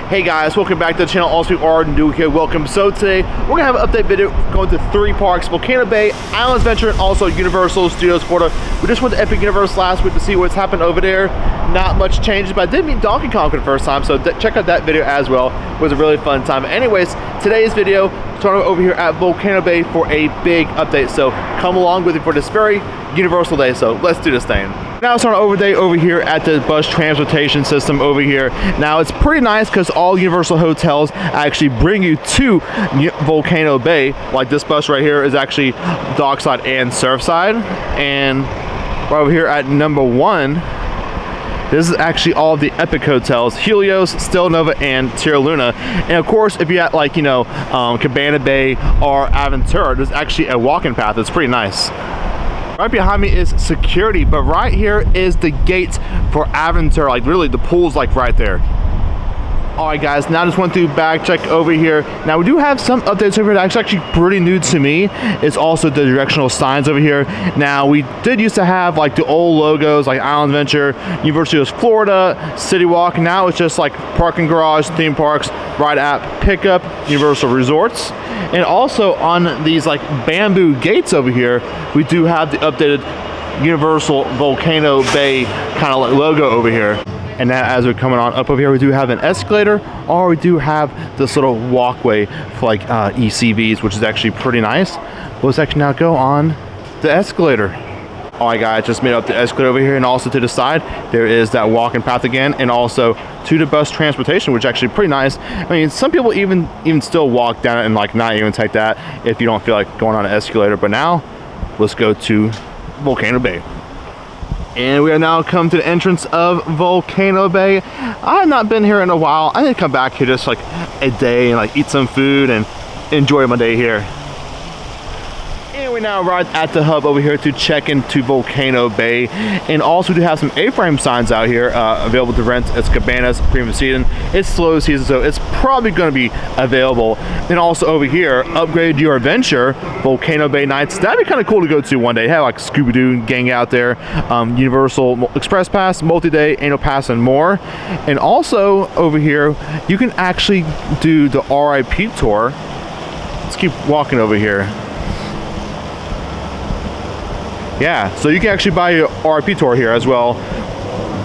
Hey guys, welcome back to the channel. All Speak Art and Do here. Welcome. So today we're gonna have an update video going to 3 parks: Volcano Bay, Islands Adventure, and also Universal Studios Florida. We just went to Epic Universe last week to see what's happened over there. Not much changes, but I did meet Donkey Kong for the first time, so check out that video as well. It was a really fun time. Anyways, today's video, starting over here at Volcano Bay for a big update. So come along with me for this very Universal day. So let's do this thing. Now it's on over day over here at the bus transportation system over here. Now it's pretty nice because all Universal hotels actually bring you to Volcano Bay. Like this bus right here is actually dockside and surfside. And right over here at number 1, this is actually all of the Epic hotels: Helios, Stella Nova, and Tierra Luna. And of course, if you're at like, Cabana Bay or Aventura, there's actually a walking path. It's pretty nice. Right behind me is security, but right here is the gate for Aventura. Like literally the pool's like right there. All right guys, now just went through bag check over here. Now we do have some updates over here that's actually pretty new to me. It's also the directional signs over here. Now we did used to have like the old logos like Island Adventure, Universal Studios Florida, City Walk. Now it's just like parking garage, theme parks, ride app, pickup, Universal Resorts. And also on these like bamboo gates over here, we do have the updated Universal Volcano Bay kind of like logo over here. And now as we're coming on up over here, we do have an escalator, or we do have this little walkway for like ECVs, which is actually pretty nice. Let's actually now go on the escalator. All right guys, just made up the escalator over here, and also to the side, there is that walking path again, and also to the bus transportation, which is actually pretty nice. I mean, some people even still walk down it and like not even take that if you don't feel like going on an escalator. But now, let's go to Volcano Bay. And we are now come to the entrance of Volcano Bay. I have not been here in a while. I need to come back here just like a day and like eat some food and enjoy my day here. And we now arrived at the hub over here to check into Volcano Bay. And also do have some A-frame signs out here available to rent. It's cabanas, premium season. It's slow season, so it's probably going to be available. And also over here, upgrade your adventure, Volcano Bay nights. That'd be kind of cool to go to one day. Have like Scooby-Doo gang out there, Universal Express Pass, multi-day, annual pass, and more. And also over here, you can actually do the RIP tour. Let's keep walking over here. Yeah, so you can actually buy your RIP tour here as well.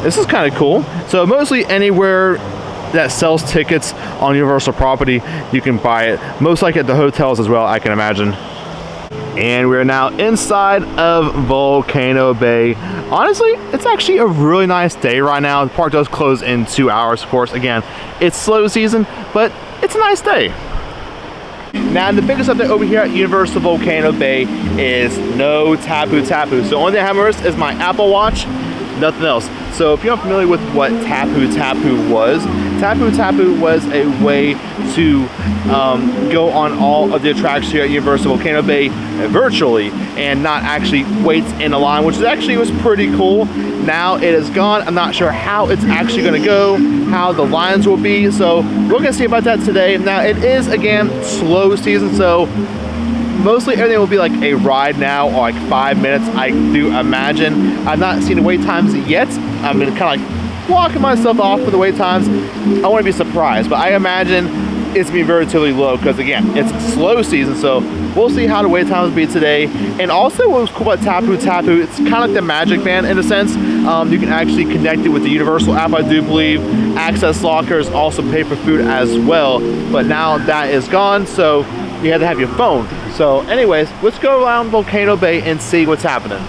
This is kind of cool. So mostly anywhere that sells tickets on Universal property, you can buy it. Most like at the hotels as well, I can imagine. And we're now inside of Volcano Bay. Honestly, it's actually a really nice day right now. The park does close in 2 hours, of course. Again, it's slow season, but it's a nice day. Now, the biggest update over here at Universal Volcano Bay is no Tapu Tapu. So the only thing I have on is my Apple Watch, nothing else. So if you're not familiar with what Tapu Tapu was a way to go on all of the attractions here at Universal Volcano Bay virtually and not actually wait in a line, which actually was pretty cool. Now it is gone. I'm not sure how it's actually going to go, how the lines will be. So we're going to see about that today. Now it is, again, slow season, so mostly everything will be like a ride now, or like 5 minutes, I do imagine. I've not seen the wait times yet. I've been kind of like walking myself off for the wait times. I want to be surprised, but I imagine it's going to be relatively low because, again, it's slow season. So we'll see how the wait times will be today. And also what was cool about Tapu Tapu, it's kind of like the Magic Band in a sense. You can actually connect it with the Universal app, I do believe. Access lockers, also pay for food as well. But now that is gone, so you have to have your phone. So anyways, let's go around Volcano Bay and see what's happening.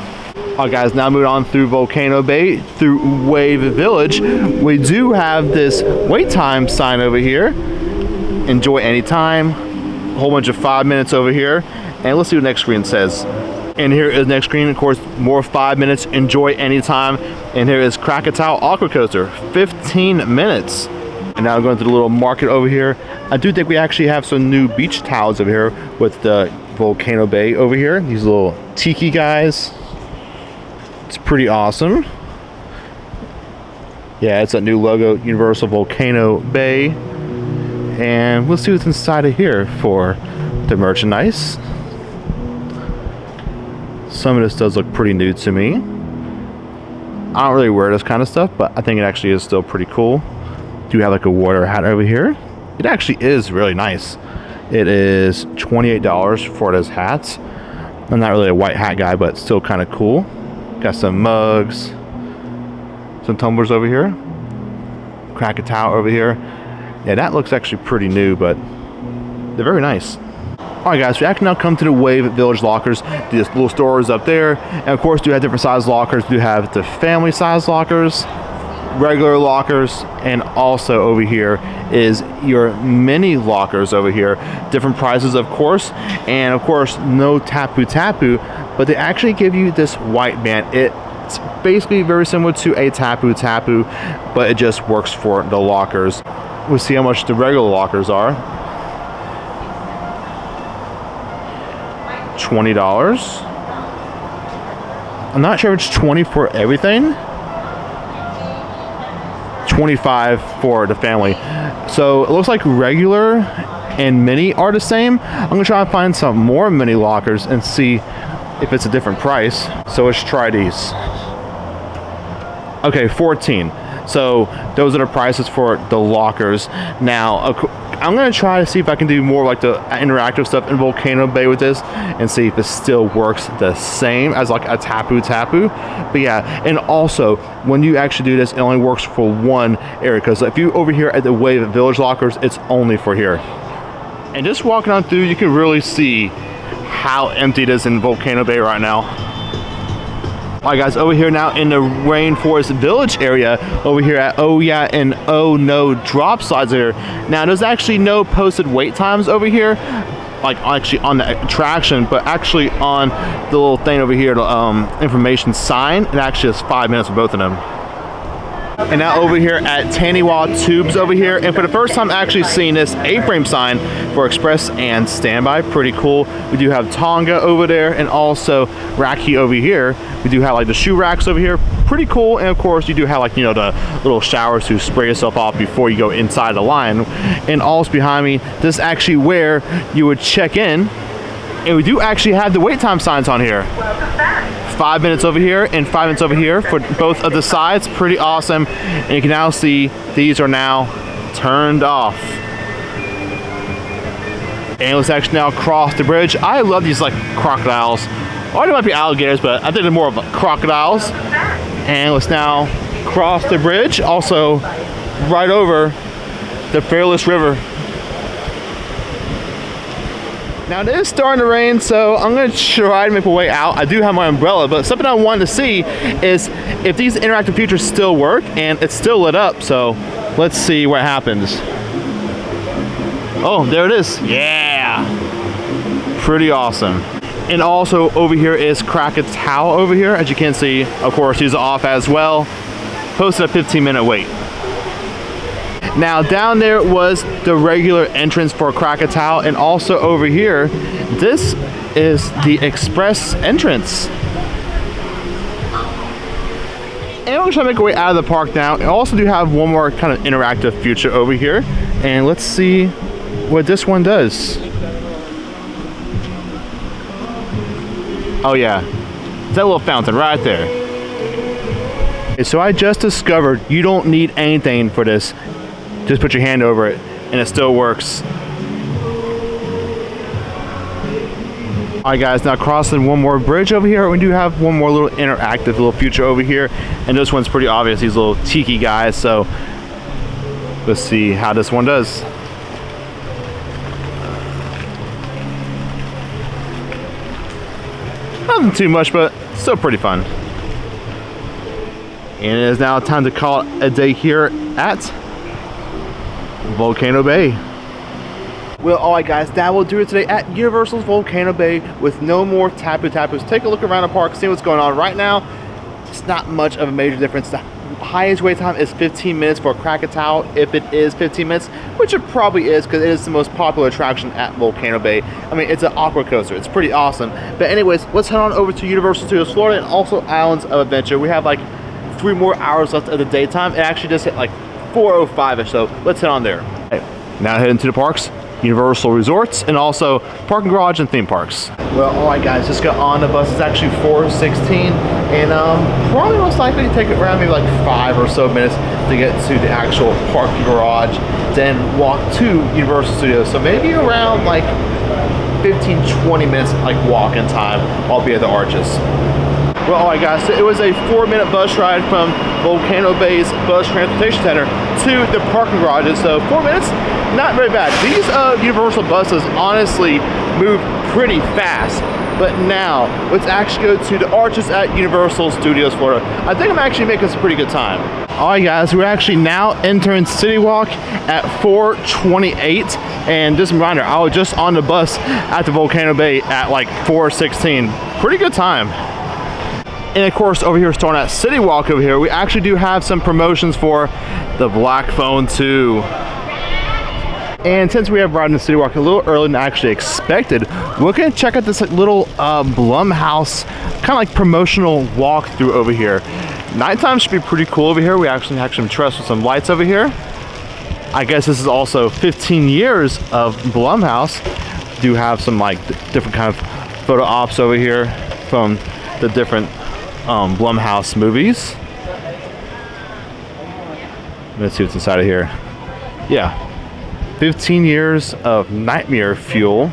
All right guys, now moving on through Volcano Bay, through Wave Village. We do have this wait time sign over here. Enjoy anytime. A whole bunch of 5 minutes over here. And let's see what the next screen says. And here is the next screen, of course, more 5 minutes. Enjoy anytime. And here is Krakatoa Aqua Coaster, 15 minutes. And now going to the little market over here. I do think we actually have some new beach towels over here with the Volcano Bay over here. These little tiki guys. It's pretty awesome. Yeah, it's a new logo, Universal Volcano Bay. And we'll see what's inside of here for the merchandise. Some of this does look pretty new to me. I don't really wear this kind of stuff, but I think it actually is still pretty cool. Do have like a water hat over here. It actually is really nice. It is $28 for those hats. I'm not really a white hat guy, but still kind of cool. Got some mugs, some tumblers over here, Krakatoa over here. Yeah, that looks actually pretty new, but they're very nice. Alright guys, we actually now come to the Wave Village lockers. These little stores up there, and of course do have different size lockers. Do have the family size lockers, regular lockers, and also over here is your mini lockers over here. Different prices, of course, and of course no tapu tapu, but they actually give you this white band. It's basically very similar to a tapu tapu, but it just works for the lockers. We'll see how much the regular lockers are. $20. I'm not sure if it's 20 for everything. 25 for the family. So it looks like regular and mini are the same. I'm gonna try and find some more mini lockers and see if it's a different price. So let's try these. Okay, 14. So those are the prices for the lockers. Now I'm gonna try to see if I can do more like the interactive stuff in Volcano Bay with this and see if it still works the same as like a tapu tapu. But yeah, and also when you actually do this, it only works for one area, because if you over here at the Wave Village lockers, it's only for here. And just walking on through, you can really see how empty it is in Volcano Bay right now. Alright guys, over here now in the Rainforest Village area, over here at Oh Yeah and Oh No drop slides here. Now there's actually no posted wait times over here, like actually on the attraction, but actually on the little thing over here, the information sign, it actually is 5 minutes for both of them. And now over here at Taniwa Tubes over here, and for the first time actually seeing this A-frame sign for express and standby, pretty cool. We do have Tonga over there, and also Raki over here. We do have like the shoe racks over here, pretty cool. And of course you do have like, you know, the little showers to spray yourself off before you go inside the line. And also behind me, this is actually where you would check in, and we do actually have the wait time signs on here. 5 minutes over here and 5 minutes over here for both of the sides. Pretty awesome. And you can now see these are now turned off. And let's actually now cross the bridge. I love these like crocodiles. Or they might be alligators, but I think they're more of crocodiles. And let's now cross the bridge. Also right over the Fearless River. Now it is starting to rain, so I'm gonna try to make my way out. I do have my umbrella, but something I wanted to see is if these interactive features still work, and it's still lit up, so let's see what happens. Oh, there it is. Yeah, pretty awesome. And also over here is Krakatoa over here. As you can see, of course, these are off as well. Posted a 15-minute wait. Now down there was the regular entrance for Krakatoa, and also over here, this is the express entrance. And we're gonna try to make our way out of the park now. I also do have one more kind of interactive feature over here, and let's see what this one does. Oh yeah, that little fountain right there. Okay, so I just discovered you don't need anything for this. Just put your hand over it and it still works. Alright guys, now crossing one more bridge over here. We do have one more little interactive little feature over here, and this one's pretty obvious, these little tiki guys. So let's see how this one does. Nothing too much, but still pretty fun. And it is now time to call it a day here at Volcano Bay. Well, alright guys, that will do it today at Universal's Volcano Bay with no more tapu tapus. Take a look around the park, see what's going on right now. It's not much of a major difference. The highest wait time is 15 minutes for Krakatoa, if it is 15 minutes, which it probably is because it is the most popular attraction at Volcano Bay. I mean, it's an aqua coaster. It's pretty awesome. But anyways, let's head on over to Universal Studios Florida and also Islands of Adventure. We have like 3 more hours left of the daytime. It actually just hit like 4:05ish, so let's head on there. Okay, now heading to the parks, Universal Resorts, and also parking garage and theme parks. Well, alright guys, just got on the bus. It's actually 4:16, and probably most likely take it around maybe like 5 or so minutes to get to the actual parking garage, then walk to Universal Studios. So maybe around like 15-20 minutes like walking time I'll be at the Arches. Well, alright guys, so it was a 4-minute bus ride from Volcano Bay's Bus Transportation Center to the parking garages. So 4 minutes, not very bad. These Universal buses honestly move pretty fast. But now, let's actually go to the Arches at Universal Studios Florida. I think I'm actually making some pretty good time. Alright guys, we're actually now entering City Walk at 4:28. And just a reminder, I was just on the bus at the Volcano Bay at like 4:16. Pretty good time. And of course, over here, starting at City Walk over here, we actually do have some promotions for the Black Phone 2. And since we have arrived in the City Walk a little earlier than I actually expected, we're gonna check out this little Blumhouse kind of like promotional walkthrough over here. Nighttime should be pretty cool over here. We actually have some truss with some lights over here. I guess this is also 15 years of Blumhouse. Do have some like different kind of photo ops over here from the different Blumhouse movies. Let's see what's inside of here. Yeah, 15 years of nightmare fuel.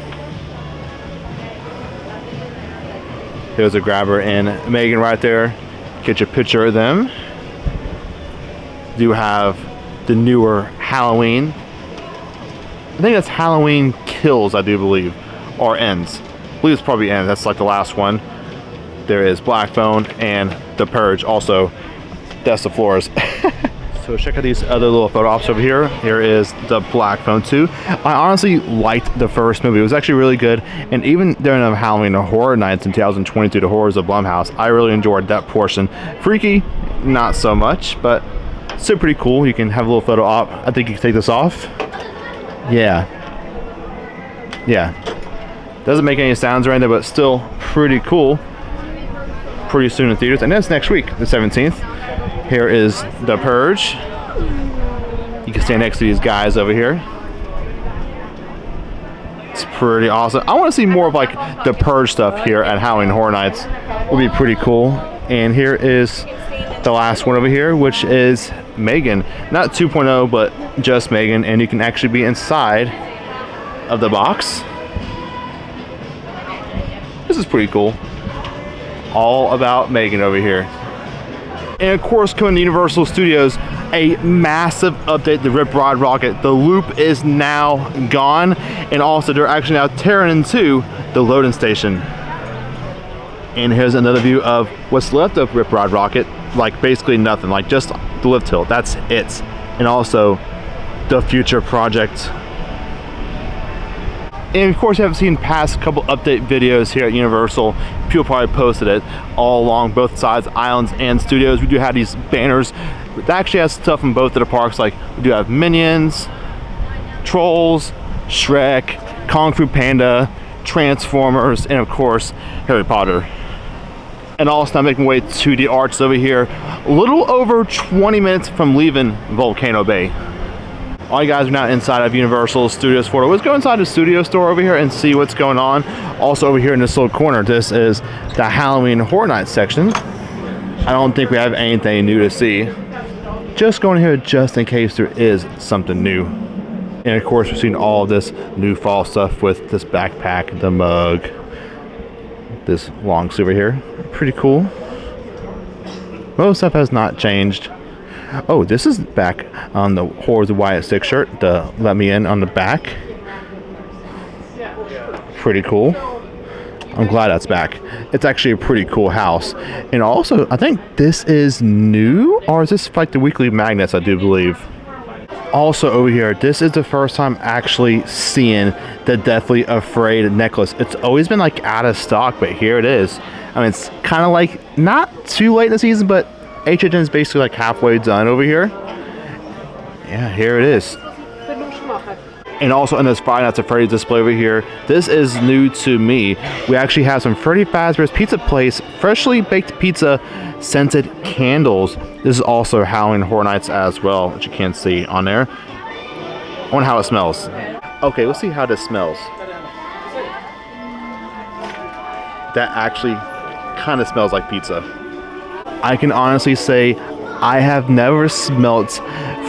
There's a Grabber and Megan right there. Get your picture of them. Do have the newer Halloween. I think that's Halloween Kills, I do believe, or Ends. I believe it's probably Ends. That's like the last one. There is Black Phone and The Purge. Also, that's the floors. So check out these other little photo ops over here. Here is the Black Phone 2. I honestly liked the first movie. It was actually really good. And even during the Halloween Horror Nights in 2022, the horrors of Blumhouse, I really enjoyed that portion. Freaky, not so much, but still pretty cool. You can have a little photo op. I think you can take this off. Yeah. Doesn't make any sounds or anything, but still pretty cool. Pretty soon in theaters, and that's next week, the 17th. Here is The Purge. You can stand next to these guys over here. It's pretty awesome. I want to see more of like the Purge stuff here at Halloween Horror Nights. Will be pretty cool. And here is the last one over here, which is Megan. Not 2.0, but just Megan, and you can actually be inside of the box. This is pretty cool. All about Megan over here. And of course, coming to Universal Studios, a massive update to Rip Rod Rocket. The loop is now gone, and also they're actually now tearing into the loading station. And here's another view of what's left of Rip Rod Rocket. Like basically nothing, like just the lift hill, that's it. And also the future project. And of course, you haven't seen past couple update videos here at Universal. People probably posted it all along both sides, islands and studios. We do have these banners that actually has stuff from both of the parks. Like we do have Minions, Trolls, Shrek, Kung Fu Panda, Transformers, and of course, Harry Potter. And also now making way to the Arches over here, a little over 20 minutes from leaving Volcano Bay. All you guys are now inside of Universal Studios Florida. Let's go inside the studio store over here and see what's going on. Also over here in this little corner, this is the Halloween Horror Nights section. I don't think we have anything new to see. Just going here just in case there is something new. And of course, we've seen all of this new fall stuff with this backpack, the mug, this long sleeve over here. Pretty cool. Most stuff has not changed. Oh, this is back on the Horrors of Wyatt 6 shirt, the Let Me In on the back. Pretty cool. I'm glad that's back. It's actually a pretty cool house. And also, I think this is new, or is this like the weekly magnets, I do believe. Also over here, this is the first time actually seeing the Deathly Afraid necklace. It's always been like out of stock, but here it is. I mean, it's kind of like not too late in the season, but HHN is basically like halfway done over here. Yeah, here it is. And also in this Friday Nights at Freddy's display over here, this is new to me. We actually have some Freddy Fazbear's Pizza Place freshly baked pizza scented candles. This is also Halloween Horror Nights as well, which you can't see on there. I wonder how it smells. Okay, let's see how this smells. That actually kind of smells like pizza. I can honestly say I have never smelt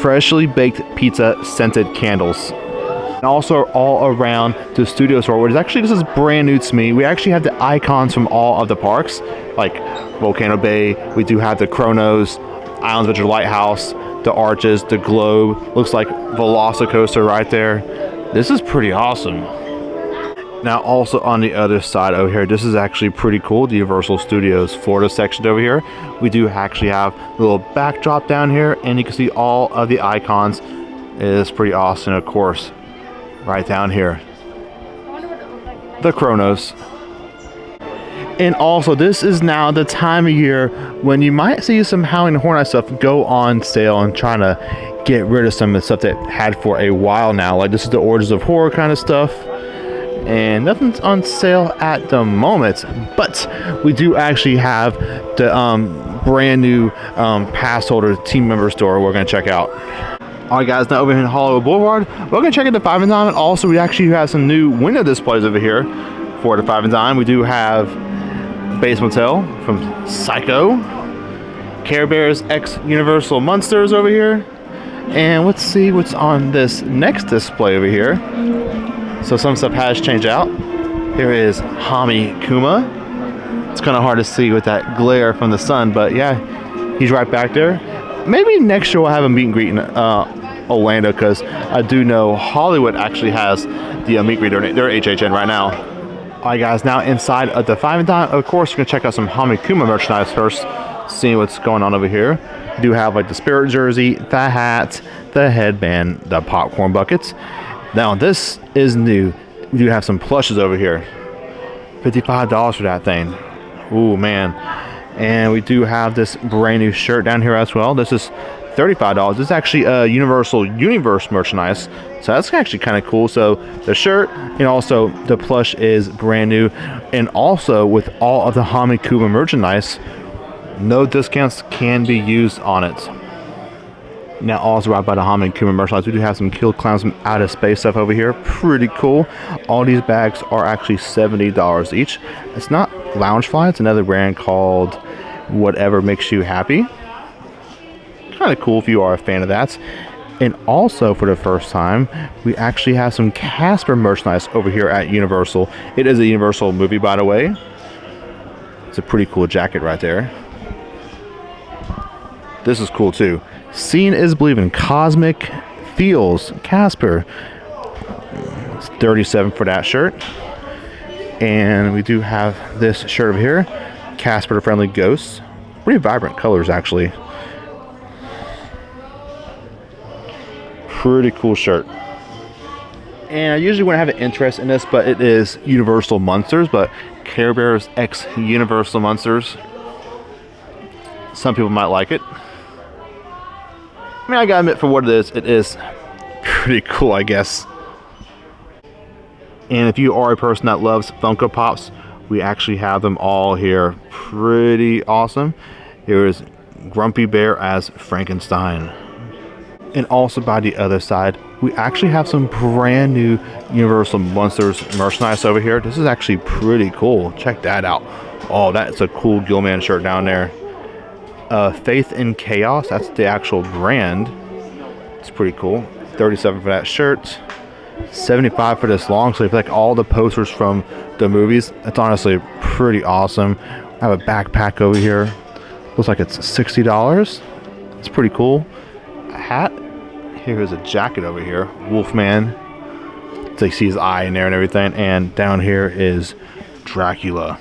freshly baked pizza scented candles. And also all around the studio store, which is actually, this is brand new to me. We actually have the icons from all of the parks, like Volcano Bay. We do have the Chronos, Islands Adventure Lighthouse, the arches, the globe. Looks like Velocicoaster right there. This is pretty awesome. Now also on the other side over here, this is actually pretty cool. The Universal Studios Florida section over here. We do actually have a little backdrop down here, and you can see all of the icons. It is pretty awesome. Of course, right down here, the Chronos. And also, this is now the time of year when you might see some Howling Hornet stuff go on sale and trying to get rid of some of the stuff that had for a while now. Like, this is the Origins of Horror kind of stuff. And nothing's on sale at the moment, but we do actually have the brand new pass holder team member store we're going to check out. Alright guys, now over here in Hollywood Boulevard, we're going to check out the 5 and Dime, and also we actually have some new window displays over here for the 5 and Dime. We do have Bates Motel from Psycho, Care Bears X Universal Monsters over here, and let's see what's on this next display over here. So some stuff has changed out. Here is Hami Kuma. It's kind of hard to see with that glare from the sun, but yeah, he's right back there. Maybe next year we'll have a meet and greet in Orlando, because I do know Hollywood actually has the meet and greet. They're HHN right now. Alright guys, now inside of the 5 and Dime, of course we're going to check out some Hami Kuma merchandise first, seeing what's going on over here. We do have like the Spirit jersey, the hat, the headband, the popcorn buckets. Now this is new. We do have some plushes over here. $55 for that thing. Ooh man. And we do have this brand new shirt down here as well. This is $35. This is actually a Universal Universe merchandise, so that's actually kind of cool. So the shirt and also the plush is brand new, and also with all of the Hami Kuma merchandise, no discounts can be used on it. Now also right by the Hami Kuma merchandise, we do have some Killed Clowns from Outer Space stuff over here. Pretty cool. All these bags are actually $70 each. It's not Loungefly, it's another brand called Whatever Makes You Happy. Kind of cool if you are a fan of that. And also for the first time, we actually have some Casper merchandise over here at Universal. It is a Universal movie, by the way. It's a pretty cool jacket right there. This is cool too. Seeing is Believing. Cosmic Feels Casper. It's $37 for that shirt. And we do have this shirt over here, Casper the Friendly Ghost. Pretty vibrant colors actually. Pretty cool shirt. And I usually wouldn't have an interest in this, but it is Universal Monsters, but Care Bears X Universal Monsters. Some people might like it. I mean, I gotta admit, for what it is pretty cool, I guess. And if you are a person that loves Funko Pops, we actually have them all here. Pretty awesome. Here is Grumpy Bear as Frankenstein. And also by the other side, we actually have some brand new Universal Monsters merchandise over here. This is actually pretty cool. Check that out. Oh, that's a cool Gilman shirt down there. Faith in Chaos, that's the actual brand. It's pretty cool. $37 for that shirt. $75 for this long sleeve. Like all the posters from the movies. It's honestly pretty awesome. I have a backpack over here. Looks like it's $60. It's pretty cool. A hat. Here's a jacket over here. Wolfman. So you see his eye in there and everything. And down here is Dracula.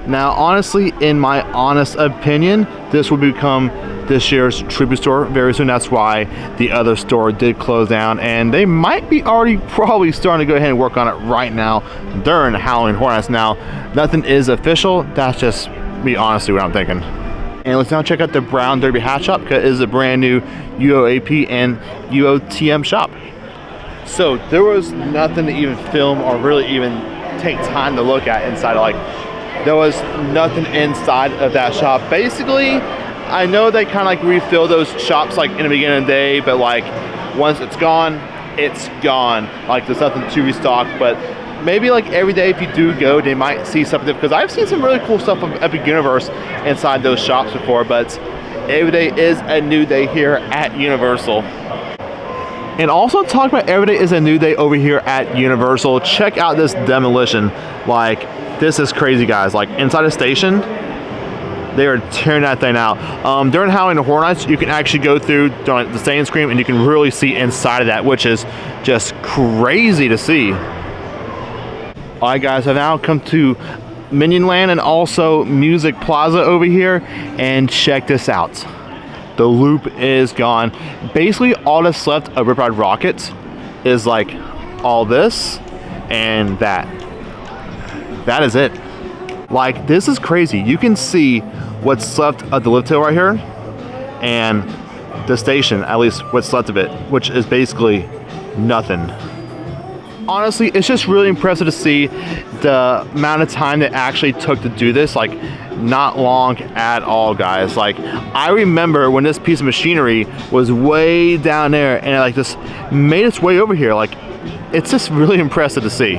Now, honestly, in my honest opinion, this will become this year's tribute store very soon. That's why the other store did close down, and they might be already probably starting to go ahead and work on it right now during Halloween Horror Nights. Now, nothing is official. That's just me, honestly, what I'm thinking. And let's now check out the Brown Derby Hat Shop, because it is a brand new UOAP and UOTM shop. So there was nothing to even film or really even take time to look at inside. Like, there was nothing inside of that shop. Basically, I know they kind of like refill those shops like in the beginning of the day, but like once it's gone, it's gone. Like there's nothing to restock. But maybe like every day if you do go, they might see something, because I've seen some really cool stuff from Epic Universe inside those shops before. But every day is a new day here at Universal. And also talk about every day is a new day over here at Universal. Check out this demolition. Like, this is crazy, guys. Like, inside the station, they are tearing that thing out. During Halloween Horror Nights, you can actually go through during the Stand Scream and you can really see inside of that, which is just crazy to see. All right, guys, I've now come to Minion Land and also Music Plaza over here, and check this out. The loop is gone. Basically, all that's left of Rip Ride Rockets is like all this and that. That is it. Like, this is crazy. You can see what's left of the lift hill right here and the station, at least what's left of it, which is basically nothing. Honestly, it's just really impressive to see the amount of time that actually took to do this. Like, not long at all, guys. Like, I remember when this piece of machinery was way down there and it like just made its way over here. Like, it's just really impressive to see.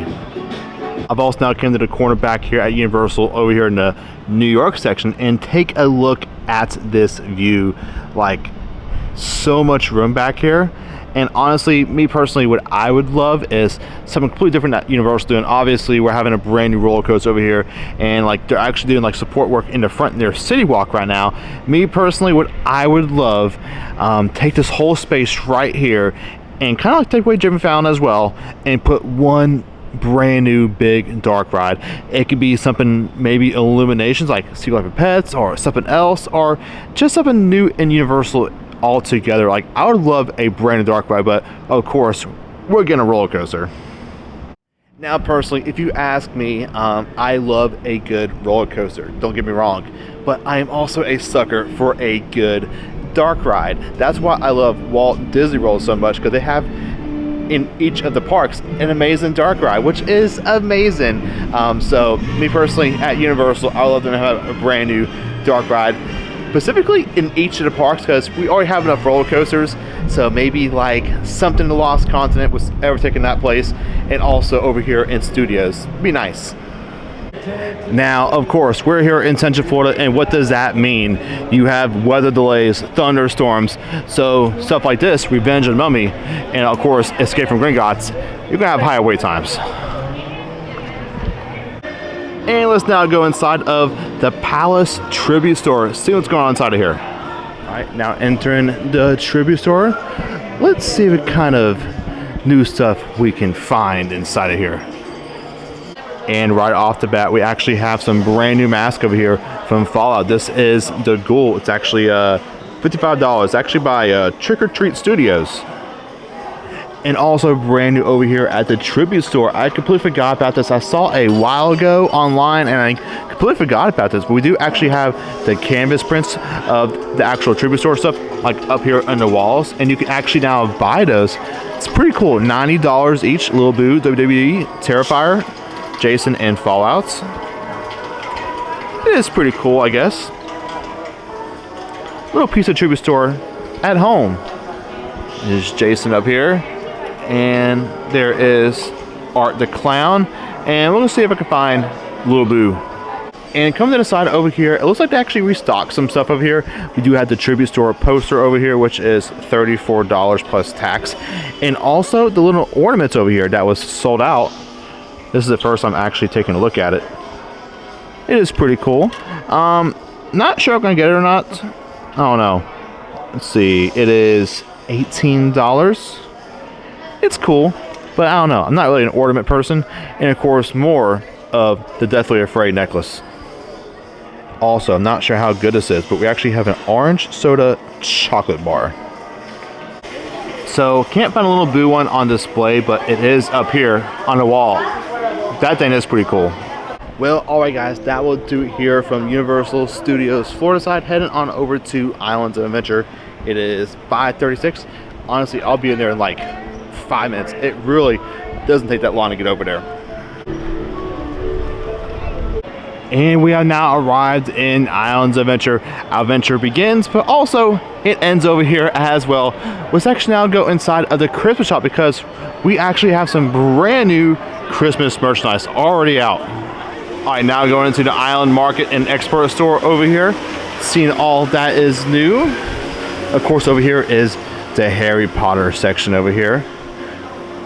I've also now come to the corner back here at Universal over here in the New York section, and take a look at this view. Like, so much room back here. And honestly, me personally, what I would love is something completely different that Universal doing. Obviously, we're having a brand new roller coaster over here, and like they're actually doing like support work in the front in their City Walk right now. Me personally, what I would love, take this whole space right here and kind of like take away Jim Fallon as well, and put one brand new big dark ride. It could be something, maybe Illuminations like Secret Life of Pets, or something else, or just something new in Universal altogether. Like, I would love a brand new dark ride, but of course we're getting a roller coaster. Now, personally, if you ask me, I love a good roller coaster, don't get me wrong, but I am also a sucker for a good dark ride. That's why I love Walt Disney World so much, because they have in each of the parks an amazing dark ride, which is amazing. So me personally, at Universal, I love them to have a brand new dark ride, specifically in each of the parks, because we already have enough roller coasters. So maybe like something the Lost Continent was ever taking that place, and also over here in Studios. Be nice. Now, of course, we're here in Central Florida, and what does that mean? You have weather delays, thunderstorms, so stuff like this, Revenge of the Mummy, and of course, Escape from Gringotts, you're gonna have higher wait times. And let's now go inside of the Palace Tribute Store, see what's going on inside of here. All right, now entering the Tribute Store, let's see what kind of new stuff we can find inside of here. And right off the bat, we actually have some brand new masks over here from Fallout. This is the Ghoul. It's actually $55, actually by Trick or Treat Studios. And also brand new over here at the Tribute Store. I completely forgot about this. I saw a while ago online and I completely forgot about this, but we do actually have the canvas prints of the actual Tribute Store stuff like up here on the walls, and you can actually now buy those. It's pretty cool. $90 each. Lil Boo, WWE, Terrifier, Jason, and Fallouts. It is pretty cool, I guess. Little piece of Tribute Store at home. There's Jason up here, and there is Art the Clown, and we're gonna see if I can find Lil Boo. And coming to the side over here, it looks like they actually restocked some stuff over here. We do have the Tribute Store poster over here, which is $34 plus tax, and also the little ornaments over here that was sold out. This is the first time actually taking a look at it. It is pretty cool. Not sure if I'm gonna get it or not. I don't know. Let's see. It is $18. It's cool, but I don't know. I'm not really an ornament person. And of course, more of the Deathly Afraid necklace. Also, I'm not sure how good this is, but we actually have an orange soda chocolate bar. So, can't find a Little Boo one on display, but it is up here on the wall. That thing is pretty cool. Well, alright guys, that will do it here from Universal Studios Florida side, heading on over to Islands of Adventure. It is 5:36. Honestly, I'll be in there in like 5 minutes. It really doesn't take that long to get over there. And we have now arrived in Islands of Adventure. Our adventure begins, but also it ends over here as well. Let's actually now go inside of the Christmas shop, because we actually have some brand new Christmas merchandise already out. All right, now going into the Island Market and Export Store over here. seeing all that is new. Of course, over here is the Harry Potter section over here.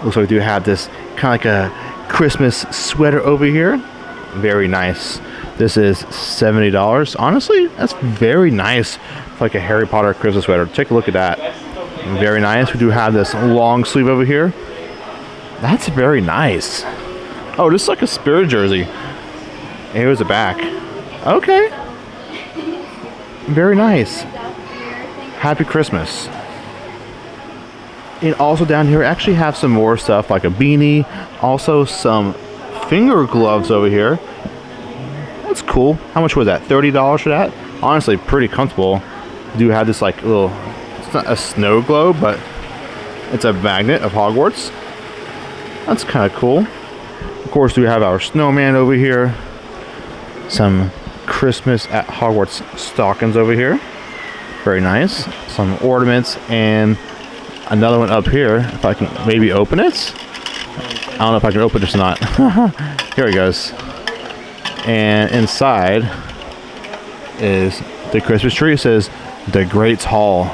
Looks like we do have this kind of like a Christmas sweater over here. Very nice. This is $70. Honestly, that's very nice for like a Harry Potter Christmas sweater. Take a look at that. Very nice. We do have this long sleeve over here. That's very nice. Oh, this is like a Spirit jersey. And here's the back. Okay. Very nice. Happy Christmas. And also down here, we actually have some more stuff like a beanie. Also some finger gloves over here. That's cool. How much was that? $30 for that? Honestly, pretty comfortable. We do have this like little, it's not a snow globe, but it's a magnet of Hogwarts. That's kind of cool. Of course, we have our snowman over here. Some Christmas at Hogwarts stockings over here. Very nice. Some ornaments and another one up here. If I can maybe open it. I don't know if I can open this or not. Here it goes. And inside is the Christmas tree. It says the Great Hall.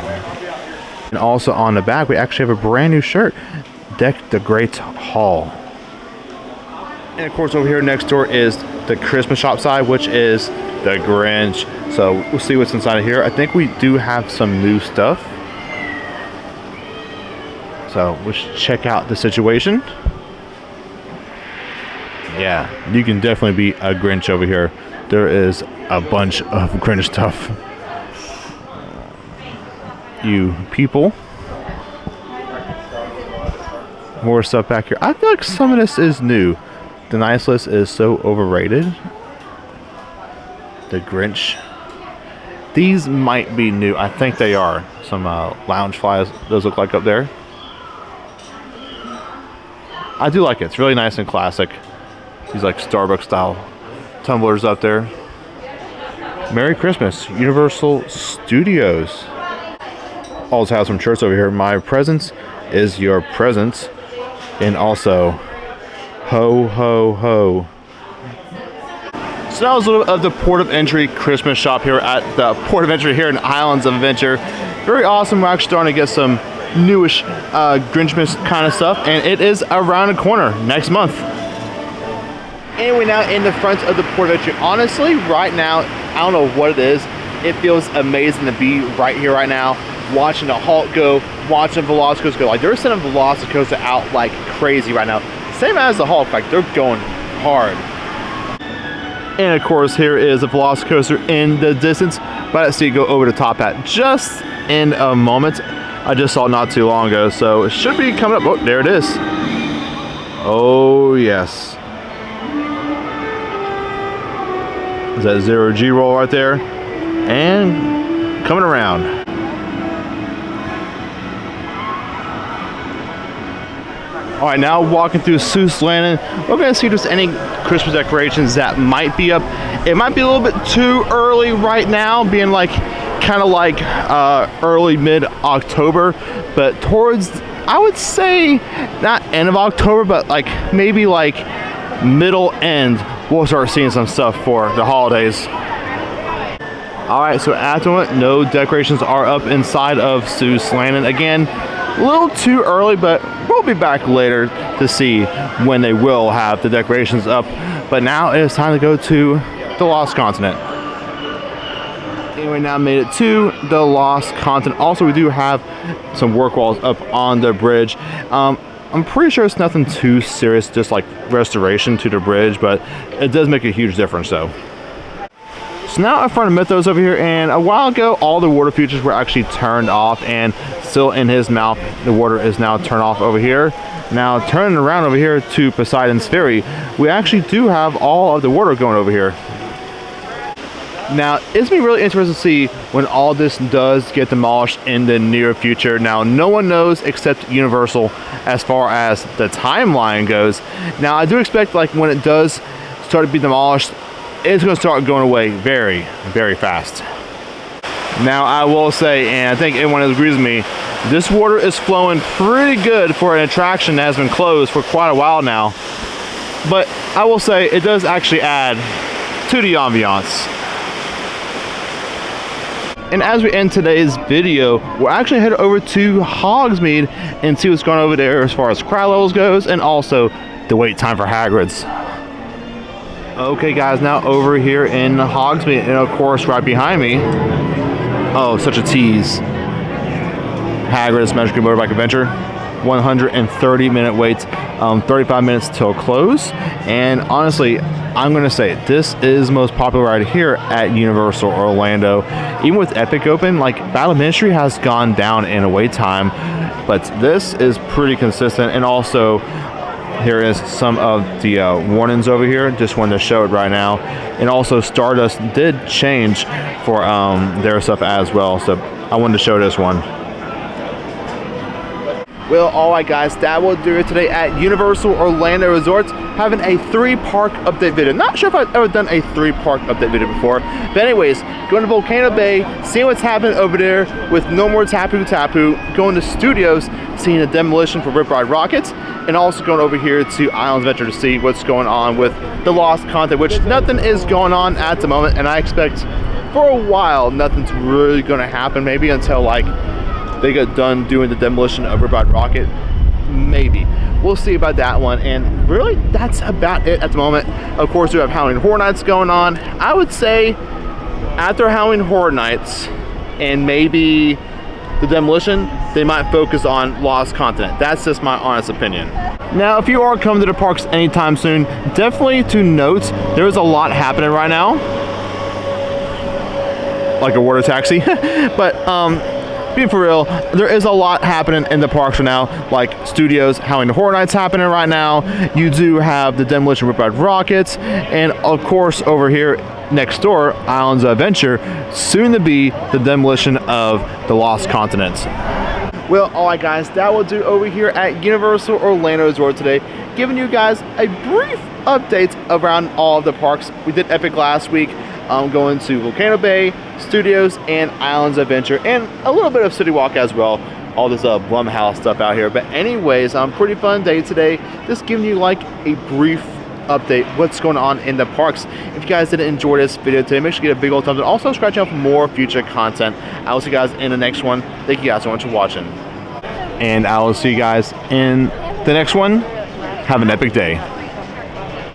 And also on the back, we actually have a brand new shirt. Deck the Great Hall. And of course over here next door is the Christmas shop side, which is the Grinch. So we'll see what's inside of here. I think we do have some new stuff. So let's check out the situation. Yeah, you can definitely be a Grinch over here. There is a bunch of Grinch stuff. You people. More stuff back here. I feel like some of this is new. The nice list is so overrated. The Grinch. These might be new. I think they are. Some lounge flies. Those look like up there. I do like it. It's really nice and classic. These like Starbucks style tumblers up there. Merry Christmas, Universal Studios. Also have some shirts over here. My presence is your presence. And also, ho, ho, ho. So that was a little bit of the Port of Entry Christmas shop here at the Port of Entry here in Islands of Adventure. Very awesome. We're actually starting to get some newish Grinchmas kind of stuff. And it is around the corner next month. And we're now in the front of the Port of Entry. Honestly, right now, I don't know what it is. It feels amazing to be right here right now, watching the Hulk go, watching Velocicoaster go. Like, they're sending Velocicoaster out like crazy right now. Same as the Hulk, like they're going hard. And of course, here is a Velocicoaster in the distance, but I see it go over the top at just in a moment. I just saw it not too long ago, so it should be coming up. Oh, there it is. Oh, yes. Is that zero G roll right there? And coming around. All right, now walking through Seuss Landing, we're gonna see just any Christmas decorations that might be up. It might be a little bit too early right now, being like kind of like early mid-October, but towards, I would say, not end of October, but like maybe like middle end, we'll start seeing some stuff for the holidays. All right, so at the moment, no decorations are up inside of Seuss Landing. Again, a little too early, but we'll be back later to see when they will have the decorations up. But now it is time to go to the Lost Continent. Anyway, now made it to the Lost Continent. Also, we do have some work walls up on the bridge. I'm pretty sure it's nothing too serious, just like restoration to the bridge, but it does make a huge difference though. So now in front of Mythos over here, and a while ago all the water features were actually turned off, and still in his mouth the water is now turned off over here. Now turning around over here to Poseidon's Ferry, we actually do have all of the water going over here. Now it's been really interesting to see when all this does get demolished in the near future. Now no one knows except Universal as far as the timeline goes. Now I do expect like when it does start to be demolished, it's going to start going away very, very fast. Now I will say, and I think everyone agrees with me, this water is flowing pretty good for an attraction that has been closed for quite a while now. But I will say it does actually add to the ambiance. And as we end today's video, we're actually headed over to Hogsmeade and see what's going on over there as far as crowd levels goes, and also the wait time for Hagrid's. Okay guys, now over here in Hogsmeade, and of course right behind me, oh, such a tease, Hagrid's Magical Motorbike Adventure. 130-minute waits, 35 minutes till close. And honestly, I'm gonna say this is most popular right here at Universal Orlando. Even with Epic Open, like Battle Ministry has gone down in a wait time, but this is pretty consistent. And also here is some of the warnings over here. Just wanted to show it right now. And also Stardust did change for their stuff as well, so I wanted to show this one. Well, alright guys, that will do it today at Universal Orlando Resorts, having a 3-park update video. Not sure if I've ever done a 3-park update video before, but anyways, going to Volcano Bay, seeing what's happening over there with No More Tapu Tapu, going to Studios, seeing the demolition for Rip Ride Rockets, and also going over here to Islands Adventure to see what's going on with the lost content, which nothing is going on at the moment, and I expect for a while nothing's really going to happen, maybe until like they got done doing the demolition of Rip Ride Rocket. Maybe. We'll see about that one. And really, that's about it at the moment. Of course, we have Halloween Horror Nights going on. I would say after Halloween Horror Nights and maybe the demolition, they might focus on Lost Continent. That's just my honest opinion. Now, if you are coming to the parks anytime soon, definitely to note, there's a lot happening right now. Like a water taxi. But, being for real, there is a lot happening in the parks right now, like Studios, Halloween Horror Nights happening right now. You do have the demolition of Rip Ride Rockets, and of course over here next door, Islands Adventure, soon to be the demolition of the Lost Continents. Well, alright guys, that will do over here at Universal Orlando Resort today, giving you guys a brief update around all of the parks. We did Epic last week. Going to Volcano Bay, Studios, and Islands Adventure, and a little bit of City Walk as well. All this Blumhouse stuff out here. But anyways, pretty fun day today. Just giving you like a brief update what's going on in the parks. If you guys did enjoy this video today, make sure you get a big old thumbs up. Also, scratch out for more future content. I will see you guys in the next one. Thank you guys so much for watching. And I will see you guys in the next one. Have an epic day.